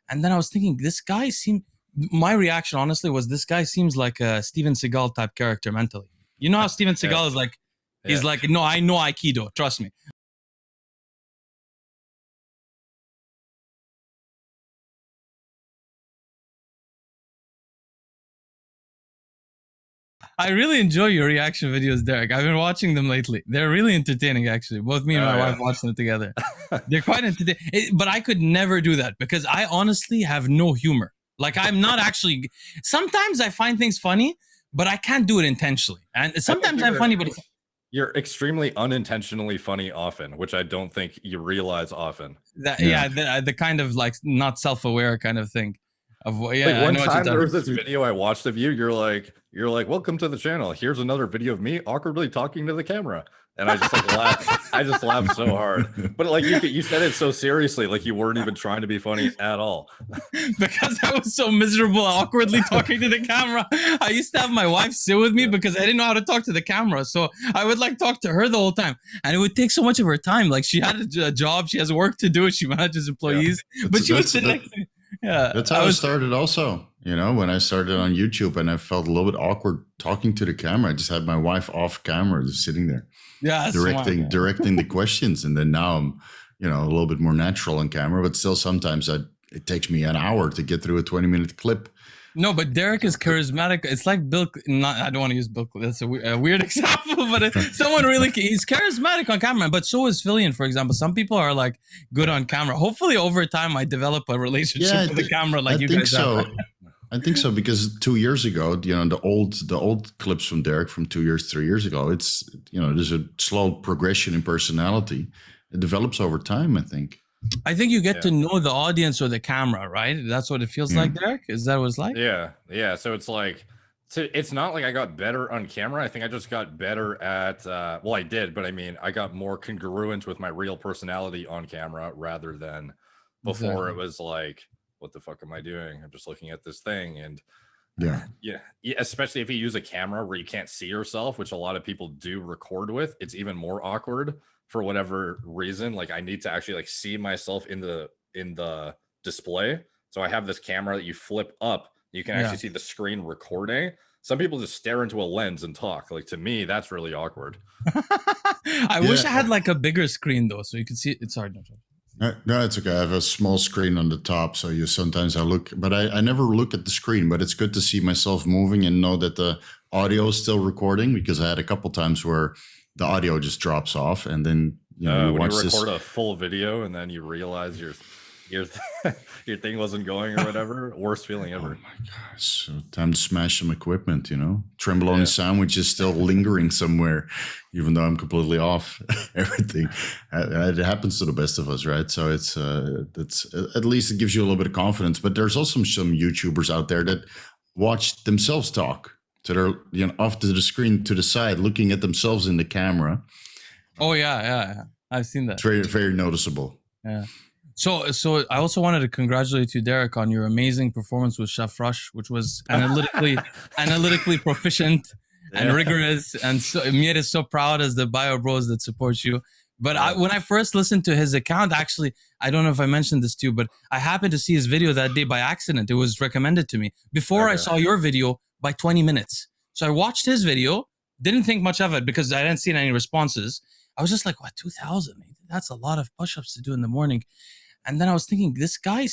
And then I was thinking, this guy seemed. My reaction, honestly, was this guy seems like a Steven Seagal type character mentally. You know how Steven Seagal is like, he's like, no, I know Aikido, trust me. I really enjoy your reaction videos, Derek. I've been watching them lately. They're really entertaining, actually. Both me and my wife watch them together. They're quite entertaining. But I could never do that because I honestly have no humor. Like, I'm not actually. Sometimes I find things funny, but I can't do it intentionally. And sometimes I'm funny, but you're extremely unintentionally funny often, which I don't think you realize often. The kind of like not self-aware kind of thing. One time there was this video I watched of you. You're like, welcome to the channel. Here's another video of me awkwardly talking to the camera. And I just like laughed. I just laughed so hard. But like you said it so seriously, like you weren't even trying to be funny at all. Because I was so miserable, awkwardly talking to the camera. I used to have my wife sit with me because I didn't know how to talk to the camera. So I would like talk to her the whole time. And it would take so much of her time. Like she had a job, she has work to do, she manages employees. But she would sit next to me. Yeah, that's how I started also, you know, when I started on YouTube and I felt a little bit awkward talking to the camera. I just had my wife off camera, just sitting there, directing the questions. And then now I'm, you know, a little bit more natural on camera, but still sometimes it takes me an hour to get through a 20-minute clip. No, but Derek is charismatic. It's like Bill. I don't want to use Bill. That's a weird example, but someone really. He's charismatic on camera, but so is Fillion, for example. Some people are like good on camera. Hopefully, over time, I develop a relationship with the camera, like you guys have. I think so because 2 years ago, you know, the old clips from Derek from 2 years, 3 years ago. It's, you know, there's a slow progression in personality. It develops over time, I think. I think you get to know the audience or the camera, right? That's what it feels like, Derek? Is that what it's like? Yeah. So it's like, it's not like I got better on camera. I think I just got better at, well, I did, but I mean, I got more congruent with my real personality on camera rather than before. It was like, what the fuck am I doing? I'm just looking at this thing. And yeah, especially if you use a camera where you can't see yourself, which a lot of people do record with, it's even more awkward. For whatever reason, like I need to actually like see myself in the display. So I have this camera that you flip up, you can actually see the screen recording. Some people just stare into a lens and talk. Like to me, that's really awkward. I wish I had like a bigger screen though, so you could see it. It's hard. No, it's okay. I have a small screen on the top, so sometimes I look, but I never look at the screen. But it's good to see myself moving and know that the audio is still recording, because I had a couple times where the audio just drops off, and then you know when you record a full video and then you realize your thing wasn't going or whatever. Worst feeling ever. Oh my gosh! So time to smash some equipment. You know, Trembolone sandwich is still lingering somewhere, even though I'm completely off everything. It happens to the best of us, right? So it's at least it gives you a little bit of confidence. But there's also some YouTubers out there that watch themselves talk. So they're, you know, off to the screen to the side, looking at themselves in the camera. Oh yeah, I've seen that. It's very, very noticeable. Yeah. So I also wanted to congratulate you, Derek, on your amazing performance with Chef Rush, which was analytically proficient and rigorous, and so it made us so proud as the bio bros that support you. But when I first listened to his account, actually, I don't know if I mentioned this to you, but I happened to see his video that day by accident. It was recommended to me before I saw your video by 20 minutes. So I watched his video, didn't think much of it because I didn't see any responses. I was just like, what, 2,000? That's a lot of push-ups to do in the morning. And then I was thinking, this guy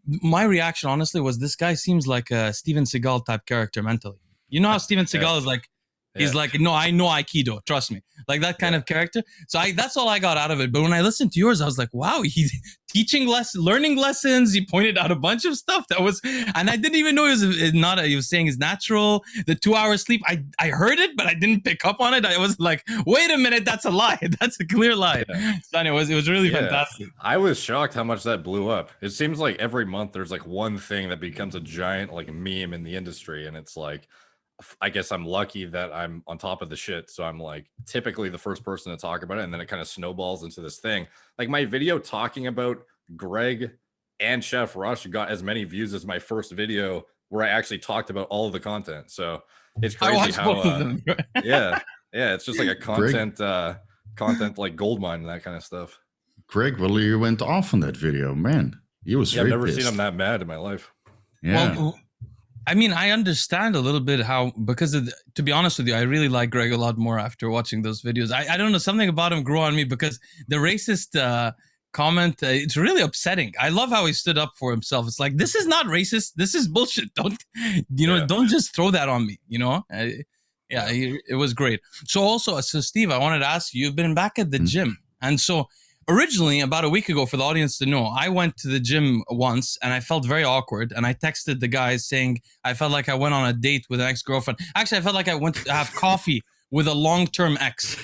my reaction, honestly, was this guy seems like a Steven Seagal type character mentally. You know how Steven Seagal is like, he's like, no, I know Aikido, trust me. Like that kind of character. So that's all I got out of it. But when I listened to yours, I was like, wow, he's learning lessons. He pointed out a bunch of stuff and I didn't even know he was saying it's natural. The 2 hours sleep, I heard it, but I didn't pick up on it. I was like, wait a minute, that's a lie. That's a clear lie. So anyway, it was really fantastic. I was shocked how much that blew up. It seems like every month there's like one thing that becomes a giant like meme in the industry. And it's like, I guess I'm lucky that I'm on top of the shit. So I'm like typically the first person to talk about it. And then it kind of snowballs into this thing. Like my video talking about Greg and Chef Rush got as many views as my first video where I actually talked about all of the content. So it's crazy how, both of them. yeah, it's just like a content like gold mine and that kind of stuff. Greg, well, you went off on that video, man. He was I've very never pissed. seen him that mad in my life. Yeah. Well, I mean, I understand a little bit how, because to be honest with you, I really like Greg a lot more after watching those videos. I don't know, something about him grew on me because the racist comment, it's really upsetting. I love how he stood up for himself. It's like, this is not racist. This is bullshit. Don't just throw that on me, it was great. So Steve, I wanted to ask you, you've been back at the gym. And so originally, about a week ago, for the audience to know, I went to the gym once and I felt very awkward. And I texted the guys saying I felt like I went on a date with an ex-girlfriend. Actually, I felt like I went to have coffee with a long-term ex.